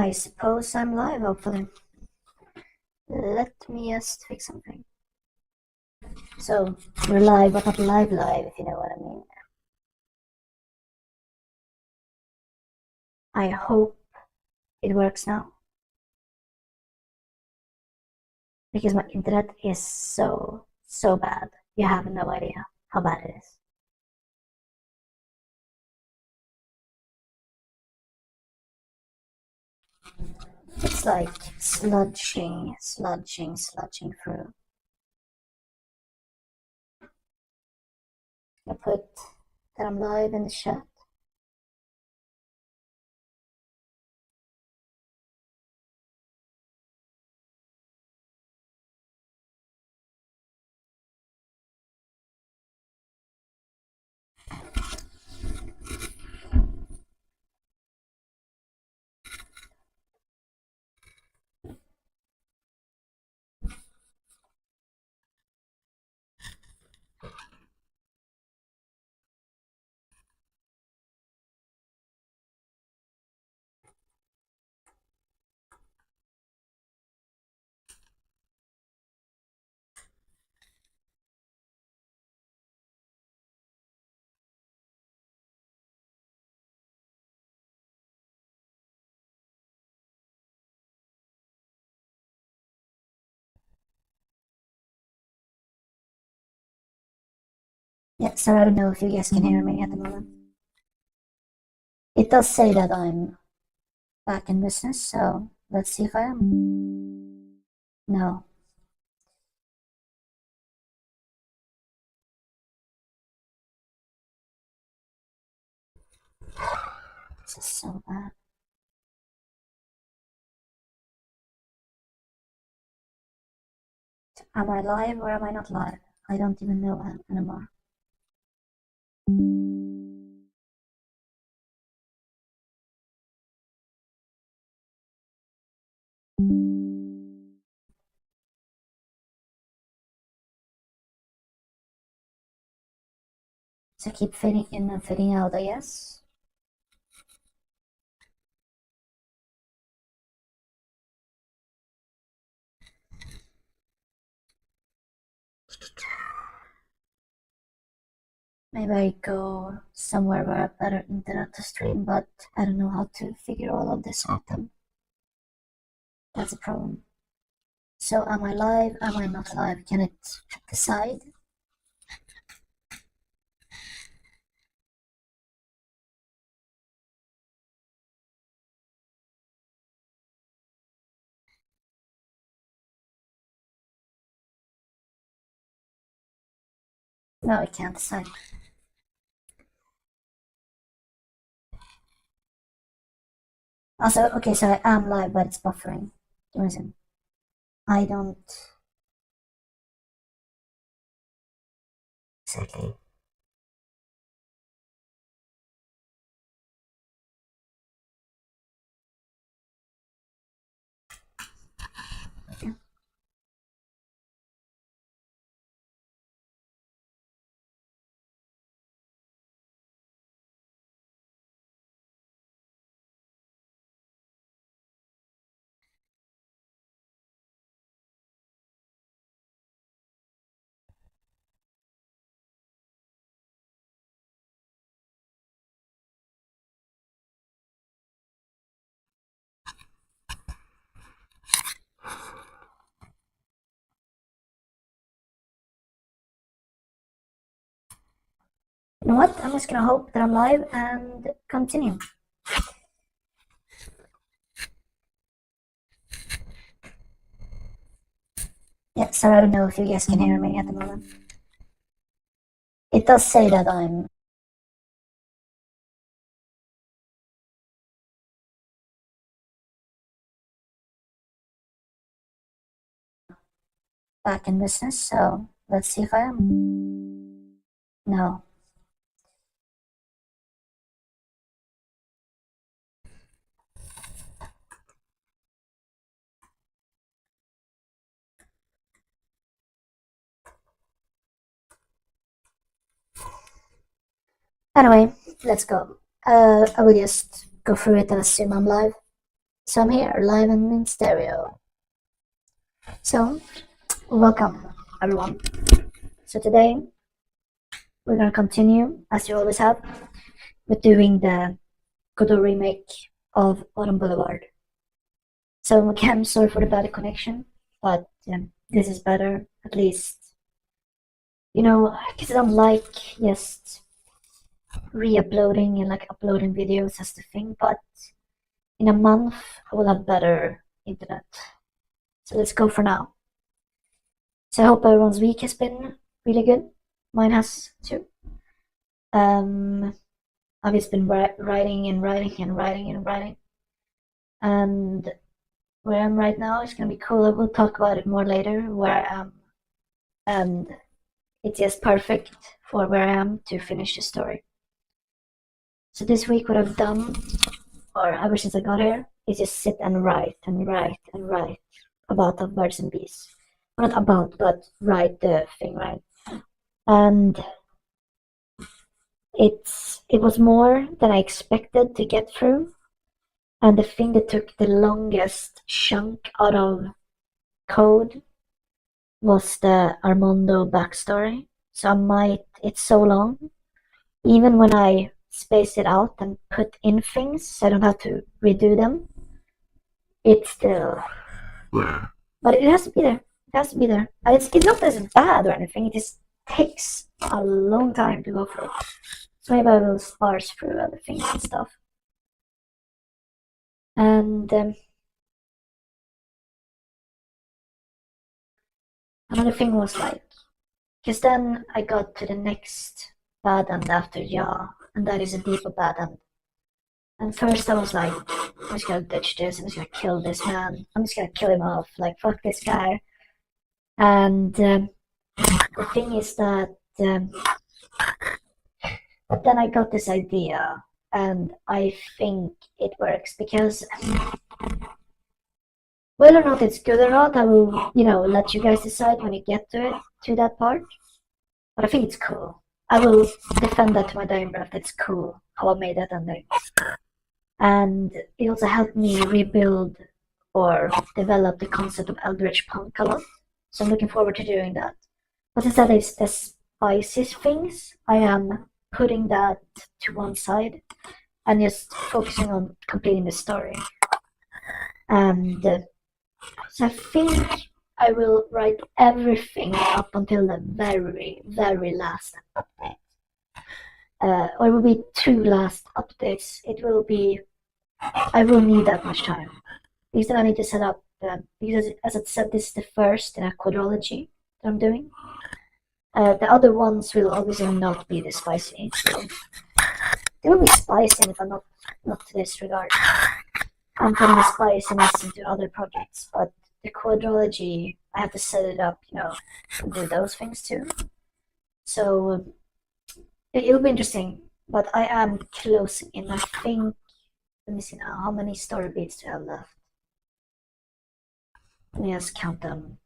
I suppose I'm live, hopefully. Let me just fix something. So, we're live, but not live, if you know what I mean. I hope it works now. Because my internet is so bad. You have no idea how bad it is. It's like sludging through. I put that I'm live in the chat. Yeah, so I don't know if you guys can hear me at the moment. It does say that I'm back in business, so let's see if I am. No. This is so bad. Am I live or am I not live? I don't even know anymore. So keep fading in and fading out, I guess. Maybe I go somewhere where I have better internet to stream, but I don't know how to figure all of this out. That's a problem. So am I live? Am I not live? Can it decide? No, it can't decide. Also, okay, so I am live, but it's buffering. Listen, I don't exactly. Okay. You know what? I'm just gonna hope that I'm live and continue. Yeah, so I don't know if you guys can hear me at the moment. It does say that I'm back in business, so let's see if I am. No. Anyway, let's go. I will just go through it and assume I'm live. So I'm here, live and in stereo. So, welcome everyone. So today we're gonna continue, as you always have, with doing the Godot remake of Autumn Boulevard. So again, sorry for the bad connection, but this is better, at least. Because I don't like just re-uploading and like uploading videos as the thing, but in a month I will have better internet. So let's go for now. So I hope everyone's week has been really good. Mine has too. I've just been writing and writing and writing and writing. And where I'm right now is gonna be cool. I will talk about it more later, where I am. And it's just perfect for where I am to finish the story. So this week what I've done, or ever since I got here, is just sit and write and write and write about the birds and bees. Well, not about, but write the thing, right? And it was more than I expected to get through. And the thing that took the longest chunk out of code was the Armando backstory. So it's so long. Even when I space it out and put in things so I don't have to redo them, it's still. But it has to be there. It has to be there. It's not as bad or anything, it just takes a long time to go through. So maybe I will sparse through other things and stuff. And another thing was like, because then I got to the next bad end after Ja, and that is a deeper bad end. And first I was like, I'm just gonna ditch this, I'm just gonna kill this man, I'm just gonna kill him off, like fuck this guy. And the thing is that but then I got this idea, and I think it works because whether or not it's good or not, I will, let you guys decide when you get to that part. But I think it's cool. I will defend that to my dying breath. It's cool how I made that ending. And it also helped me rebuild or develop the concept of Eldritch Punk a lot. So I'm looking forward to doing that. But instead it's the spices things, I am putting that to one side and just focusing on completing the story. And so I think I will write everything up until the very, very last update. Or it will be 2 last updates. I will need that much time. Because then I need to set up, because as I said, this is the first in a quadrilogy that I'm doing. The other ones will obviously not be this spicy. So they will be spicy if I'm not to this regard. I'm putting the spiciness into other projects, but the quadrilogy, I have to set it up, and do those things too. So it'll be interesting, but I am closing in. I think, let me see now, how many story beats do I have left? Let me just count them.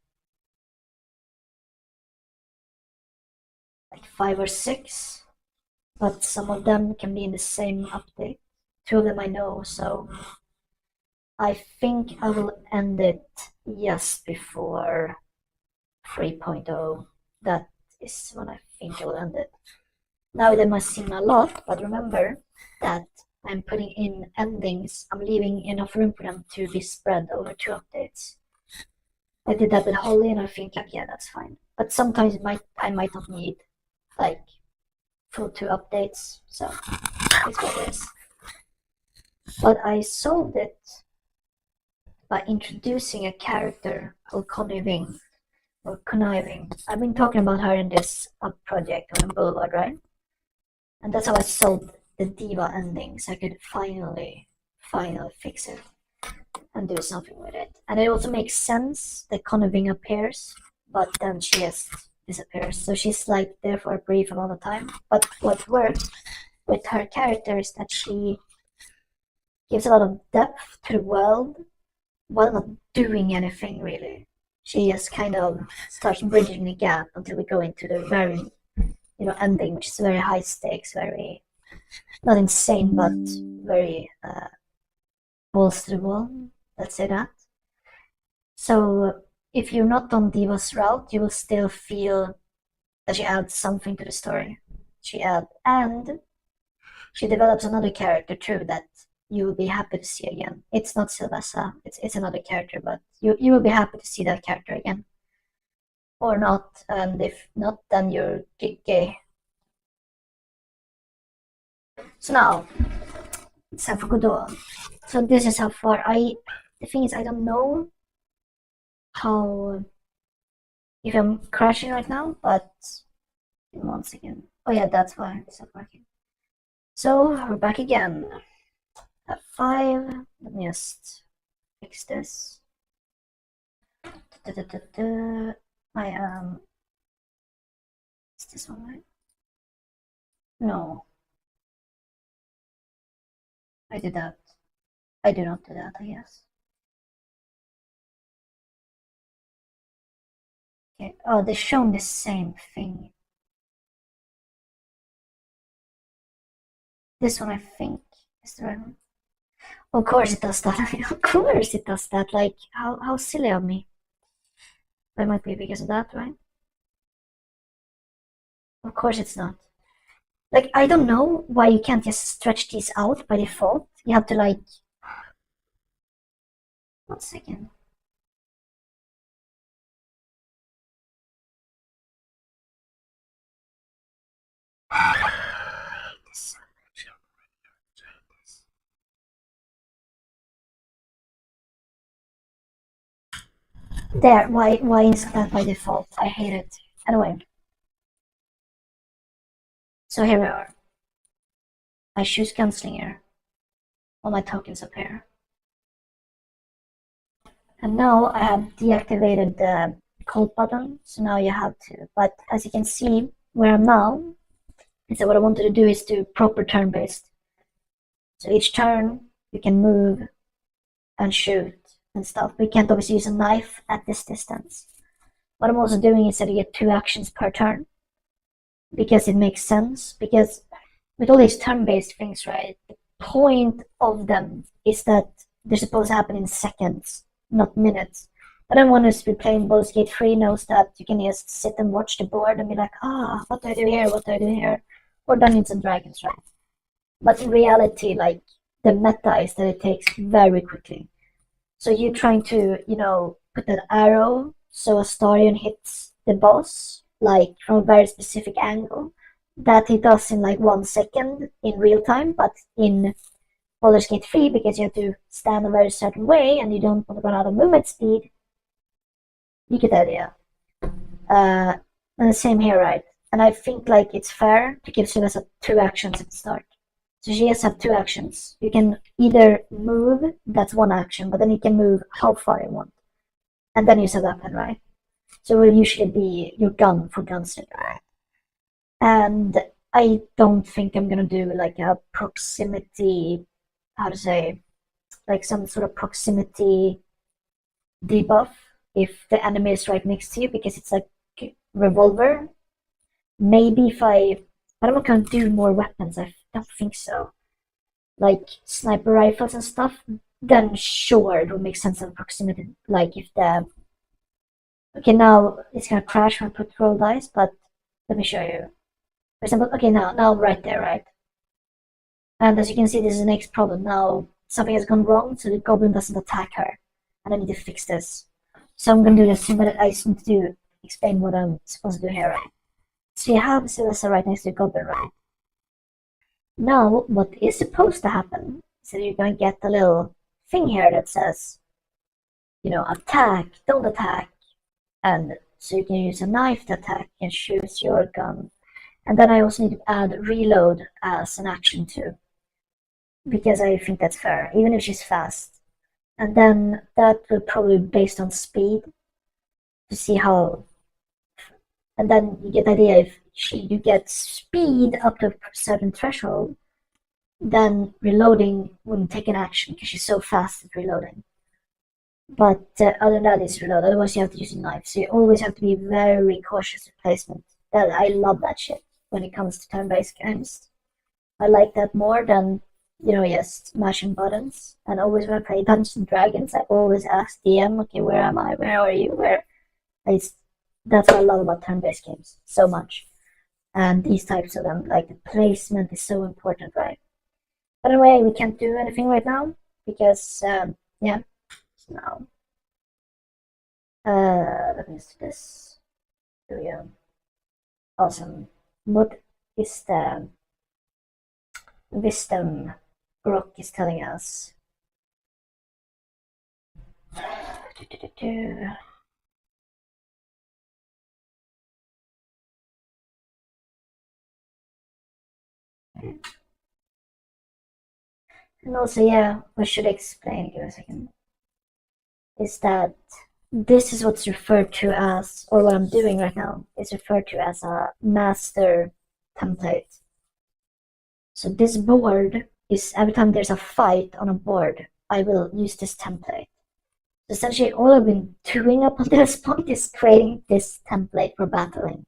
Like 5 or 6, but some of them can be in the same update. 2 of them I know, so I think I will end it just before 3.0. That is when I think I will end it. Now that must seem a lot, but remember that I'm putting in endings. I'm leaving enough room for them to be spread over 2 updates. I did that with Holly, and I think like, yeah, that's fine. But sometimes I might not need like full 2 updates, so it's what it is. But I solved it by introducing a character called Conniving, or Conniving. I've been talking about her in this project on the Boulevard, right? And that's how I solved the diva ending, so I could finally fix it and do something with it. And it also makes sense that Conniving appears, but then she just disappears. So she's like there for a brief amount of time. But what works with her character is that she gives a lot of depth to the world while not doing anything really. She just kind of starts bridging the gap until we go into the very, ending, which is very high stakes, very not insane, but very balls to the wall. Let's say that. So if you're not on Diva's route, you will still feel that she adds something to the story. And she develops another character too that you will be happy to see again. It's not Sylvessa, it's another character, but you will be happy to see that character again. Or not, and if not, then you're gay. So now, it's time for Godot. So this is how far the thing is, I don't know how, if I'm crashing right now, but once again. Oh yeah, that's why it's not working. So we're back again. F5. Let me just fix this. I am. Is this one right? No. I did that. I do not do that, I guess. Okay. Oh, they're showing the same thing. This one, I think, is the right one. Of course it does that. Of course it does that. Like, how silly of me. That might be because of that, right? Of course it's not. Like, I don't know why you can't just stretch these out by default. You have to, like... 1 second. There, why is that by default? I hate it. Anyway, so here we are. I choose Gunslinger. All my tokens appear. And now I have deactivated the cold button, so now you have to. But as you can see, where I'm now, instead what I wanted to do is do proper turn-based. So each turn, you can move and shoot and stuff. We can't obviously use a knife at this distance. What I'm also doing is that you get 2 actions per turn. Because it makes sense. Because with all these turn-based things, right, the point of them is that they're supposed to happen in seconds, not minutes. But everyone who's been playing Baldur's Gate 3 knows that you can just sit and watch the board and be like, what do I do here, what do I do here? Or Dungeons and Dragons, right? But in reality, like, the meta is that it takes very quickly. So you're trying to, put an arrow so Astarion hits the boss, like, from a very specific angle, that he does in, like, 1 second in real time, but in Baldur's Gate 3, because you have to stand a very certain way and you don't want to run out of movement speed, you get the idea. And the same here, right? And I think, like, it's fair to give Sylvester 2 actions at the start. So she has to have 2 actions. You can either move, that's 1 action, but then you can move how far you want. And then use a weapon, right? So it will usually be your gun for gunslinger. And I don't think I'm gonna do like a proximity, how to say, like some sort of proximity debuff if the enemy is right next to you, because it's like revolver. Maybe if but I'm not gonna do more weapons, I don't think so. Like sniper rifles and stuff, then sure it would make sense of proximity. Like if the okay, now it's gonna crash when I put roll dice, but let me show you. For example, okay, now right there, right? And as you can see, this is the next problem. Now something has gone wrong, so the goblin doesn't attack her, and I need to fix this. So I'm gonna do this, but I just need to explain what I'm supposed to do here, right? So you have Sylvester right next to the goblin, right? Now, what is supposed to happen is that you're gonna get a little thing here that says, attack, don't attack, and so you can use a knife to attack and choose your gun. And then I also need to add reload as an action too, because I think that's fair, even if she's fast. And then that will probably be based on speed to see how. And then you get the idea if you get speed up to a certain threshold, then reloading wouldn't take an action because she's so fast at reloading. But other than that, it's reload. Otherwise, you have to use a knife. So you always have to be very cautious with placement. I love that shit when it comes to turn-based games. I like that more than just mashing buttons. And always when I play Dungeons and Dragons, I always ask DM, okay, where am I? Where are you? Where? It's That's what I love about turn-based games so much. And these types of them, like the placement is so important, right? But anyway, we can't do anything right now because yeah. So now, let me see this. Here we go. Awesome. What is the wisdom rock is telling us? And also, yeah, we should explain. Give me a second. Is that this is what's referred to as, or what I'm doing right now is referred to as a master template. So this board is every time there's a fight on a board, I will use this template. So essentially, all I've been doing up until this point is creating this template for battling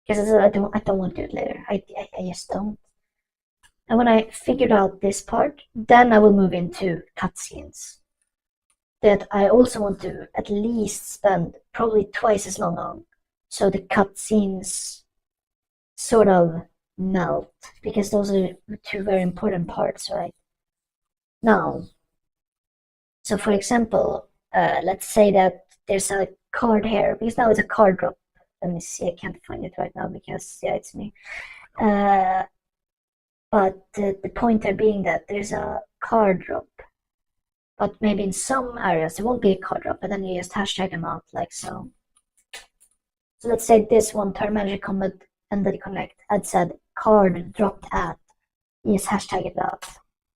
because I don't want to do it later. I just don't. And when I figured out this part, then I will move into cutscenes that I also want to at least spend probably twice as long on. So the cutscenes sort of melt because those are two very important parts, right? Now, so for example, let's say that there's a card here because now it's a card drop. Let me see, I can't find it right now because yeah, it's me. Uh, but the pointer being that there's a card drop, but maybe in some areas there won't be a card drop, but then you just hashtag them out like so. So let's say this one turn magic combat ended connect. I'd said card dropped at. You just hashtag it out,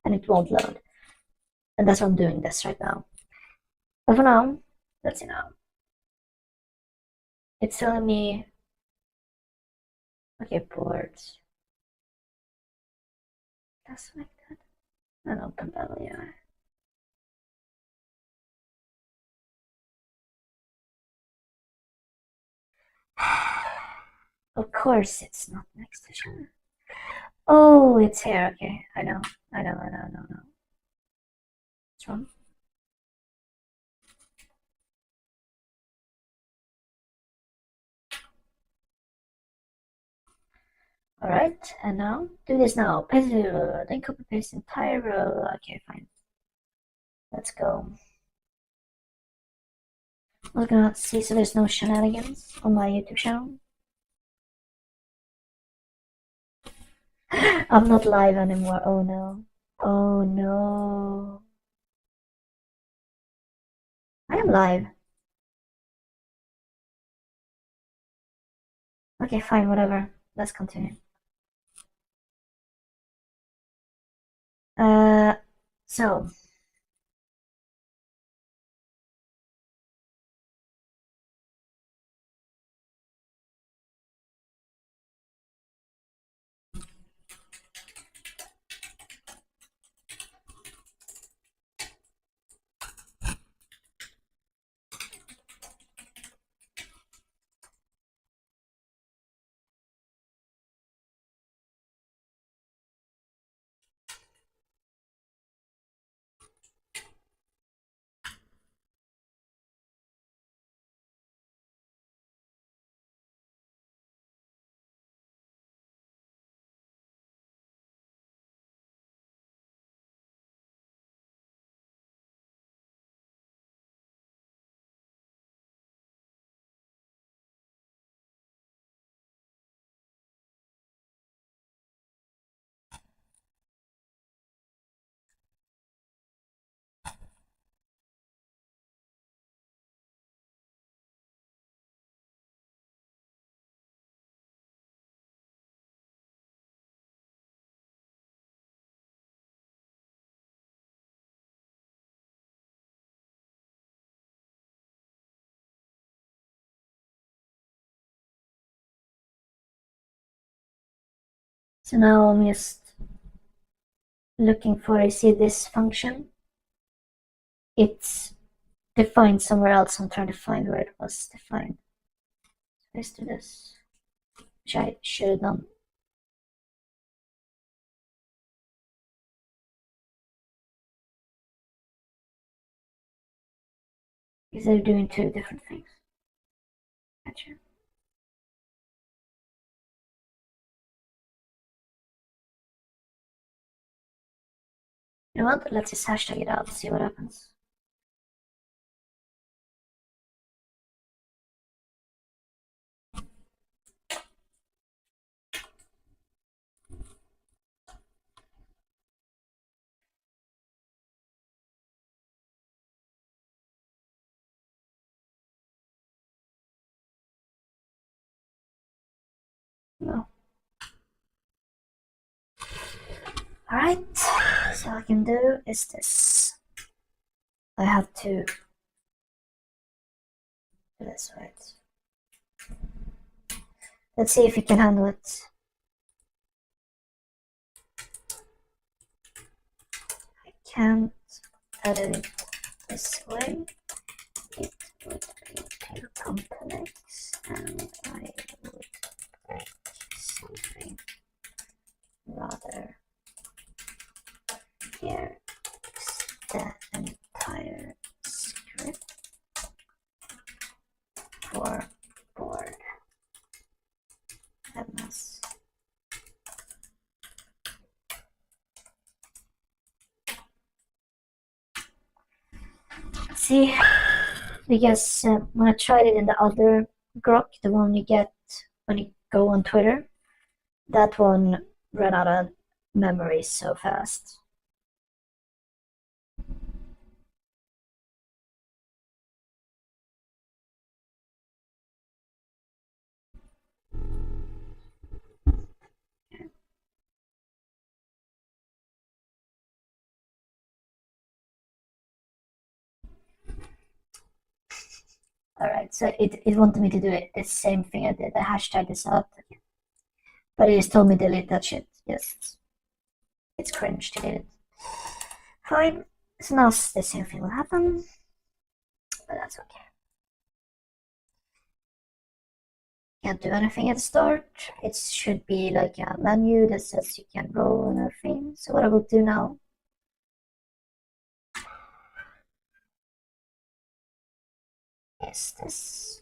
and it won't load. And that's why I'm doing this right now. But for now, let's see now. It's telling me okay boards. That's like that. And open value. Of course it's not next to each other. Oh, it's here. Okay, I know. No. What's wrong? Alright, and now do this now. Paste it, then copy paste the entire row. Okay, fine. Let's go. We're gonna see so there's no shenanigans on my YouTube channel. I'm not live anymore. Oh no. Oh no. I am live. Okay, fine, whatever. Let's continue. Uh, so so now I'm just looking for. I see this function. It's defined somewhere else. I'm trying to find where it was defined. Let's do this, which I should have done. Because they're doing two different things. Gotcha. You know what? Let's just hashtag it out and see what happens. No. Alright, so all I can do is this. I have to do this, right? Let's see if we can handle it. I can't edit it this way. It would be too complex, and I would break something. Rather, here is the entire script for board MS. See, because when I tried it in the other grok, the one you get when you go on Twitter, that one ran out of memory so fast. Alright, so it wanted me to do it the same thing I did. I hashtag this out. But it just told me delete that shit. Yes. It's cringe to delete it. Fine. So now the same thing will happen. But that's okay. Can't do anything at the start. It should be like a menu that says you can roll and everything. So what I will do now is this.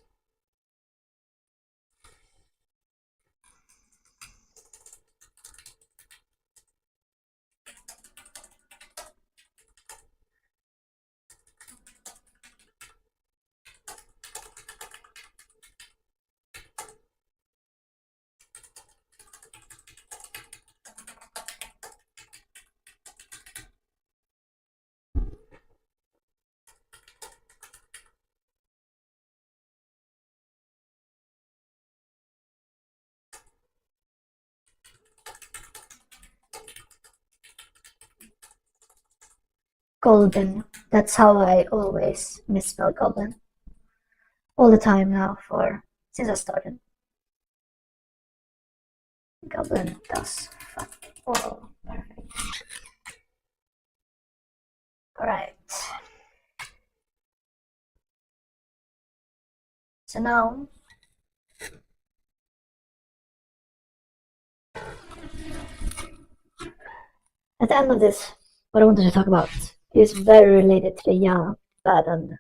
Golden. That's how I always misspell goblin. All the time now since I started. Goblin does fuck all. Perfect. Alright. So now at the end of this, what I wanted to talk about is very related to the yeah, bad, and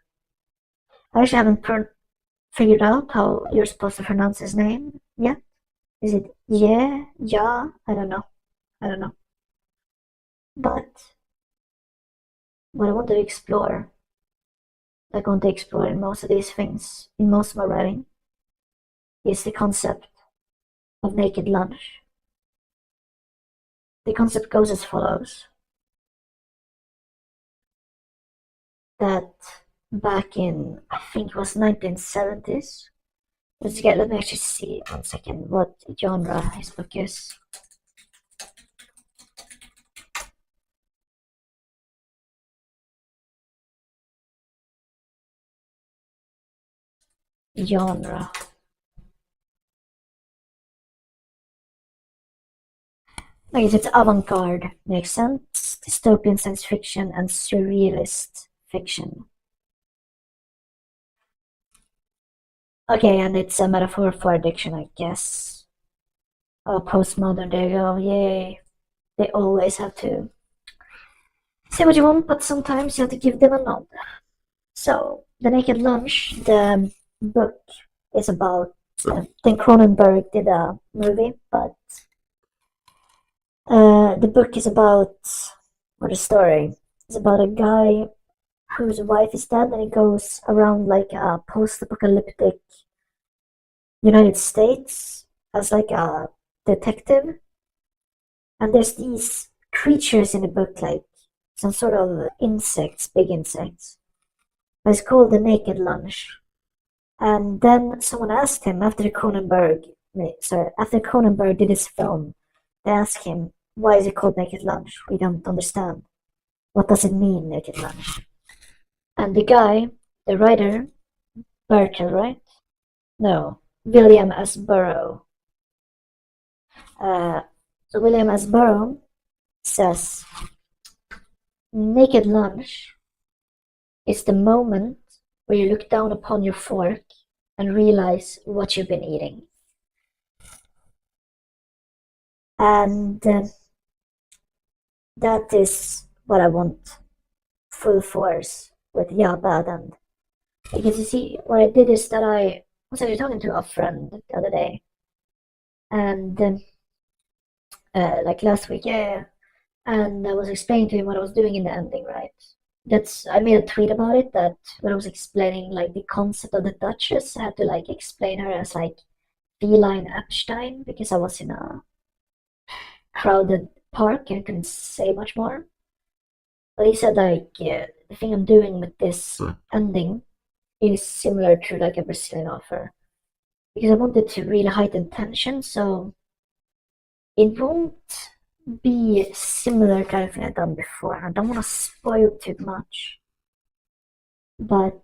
I actually haven't figured out how you're supposed to pronounce his name yet. Is it yeah, ja? I don't know. I don't know. But what I want to explore, like I want to explore in most of these things, in most of my writing, is the concept of naked lunch. The concept goes as follows. That back in, I think it was 1970s, let me actually see 1 second what genre his book is. Genre. I guess it's avant-garde, makes sense. Dystopian science fiction and surrealist fiction. Okay, and it's a metaphor for addiction, I guess. Oh, postmodern, there you go, yay. They always have to say what you want, but sometimes you have to give them a nod. So, The Naked Lunch, the book is about. Then Cronenberg did a movie, but the book is about, or the story is about a guy whose wife is dead, and he goes around like a post-apocalyptic United States as like a detective, and there's these creatures in the book, like some sort of insects, big insects. It's called the Naked Lunch. And then someone asked him after Cronenberg did his film, they asked him, why is it called Naked Lunch? We don't understand. What does it mean, Naked Lunch? And the guy, the writer, Burchell, right? No, William S. Burroughs. Uh, so William S. Burroughs says, Naked Lunch is the moment where you look down upon your fork and realize what you've been eating. And that is what I want full force with Yeah Bad End. Because you see, what I did is that I was actually talking to a friend the other day, and like last week, yeah, and I was explaining to him what I was doing in the ending, right? I made a tweet about it, that when I was explaining like the concept of the Duchess, I had to like explain her as like feline Epstein because I was in a crowded park and couldn't say much more. But he said like the thing I'm doing with this ending is similar to like a Brazilian offer, because I wanted to really heighten tension, so it won't be similar to anything I've done before. I don't want to spoil too much, but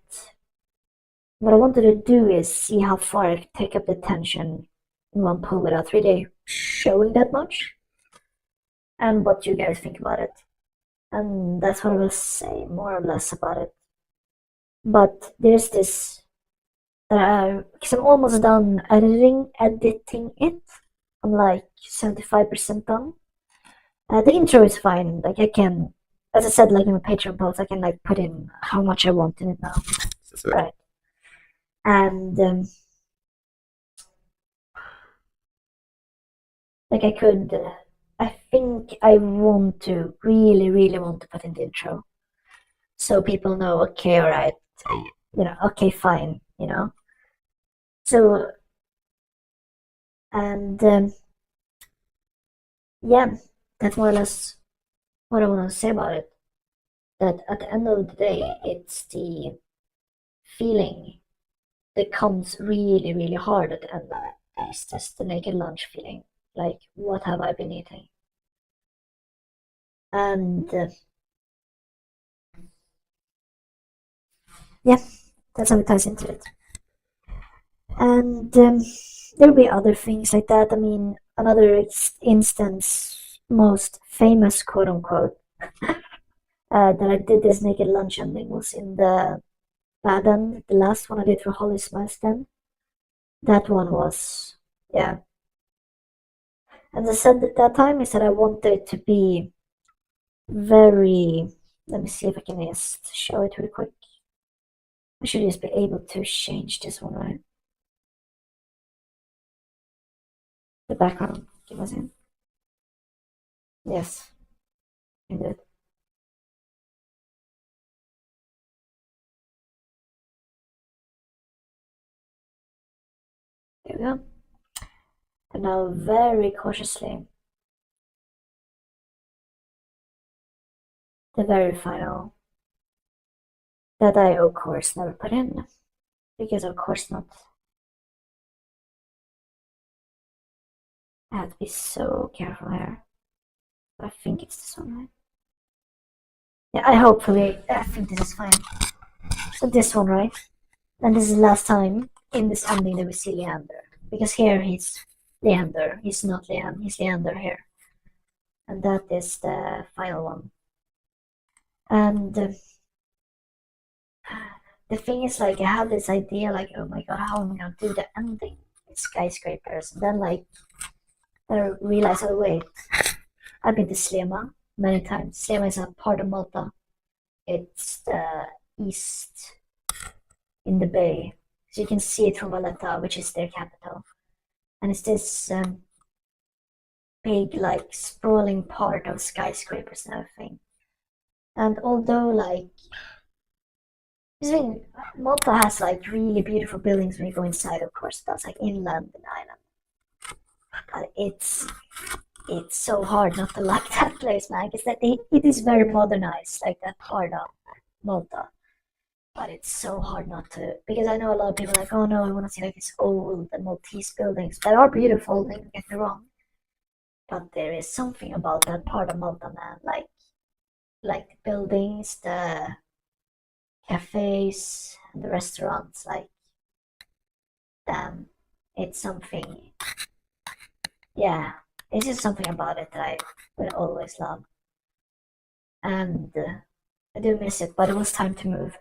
what I wanted to do is see how far I could take up the tension in one pull without really showing that much, and what you guys think about it. And that's what I will say more or less about it. But there's this because I'm almost done editing it. I'm like 75% done. The intro is fine. Like I can, as I said, like in my Patreon post, I can like put in how much I want in it now. Right. And like I think I want to really want to put in the intro, so people know. Okay, all right. Okay, fine. So and yeah, that's more or less what I want to say about it. That at the end of the day, it's the feeling that comes really hard at the end of it. It's just the Naked Lunch feeling. Like, what have I been eating? And yeah, that's how it ties into it. And there'll be other things like that. I mean, another instance, most famous quote unquote, that I did this Naked Lunch ending was in the Bad End, the last one I did for Holly Smash then. That one was, yeah. As I said at that time, I said I wanted it to be very. Let me see if I can just show it real quick. I should just be able to change this one, right? The background. Give us in. Yes, I did. There we go. And now, very cautiously, the very final that I, of course, never put in, because of course not. I have to be so careful here. I think it's this one, right? Yeah, I think this is fine. So this one, right? And this is the last time in this ending that we see Leander. Because here he's Leander, he's not Leanne, he's Leander here. And that is the final one. And the thing is, like, I have this idea, like, oh my god, how am I gonna do the ending with skyscrapers? And then, like, I realize, oh wait, I've been to Slema many times. Slema is a part of Malta. It's the east in the bay. So you can see it from Valletta, which is their capital. And it's this big, like, sprawling part of skyscrapers and everything. And although, like, I mean, Malta has like really beautiful buildings when you go inside, of course, that's like inland in island. But it's so hard not to like that place, man, because it is very modernized, like that part of Malta. But it's so hard not to, because I know a lot of people are like, oh no, I want to see like these old Maltese buildings that are beautiful, don't get me wrong. But there is something about that part of Malta, man, like the buildings, the cafes, and the restaurants, like damn, it's something. Yeah, it's just something about it that I will always love, and I do miss it. But it was time to move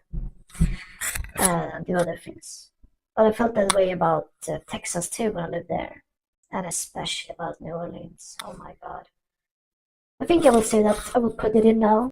and do other things. But I felt that way about Texas too when I lived there, and especially about New Orleans. Oh my God! I think I will say that I will put it in now.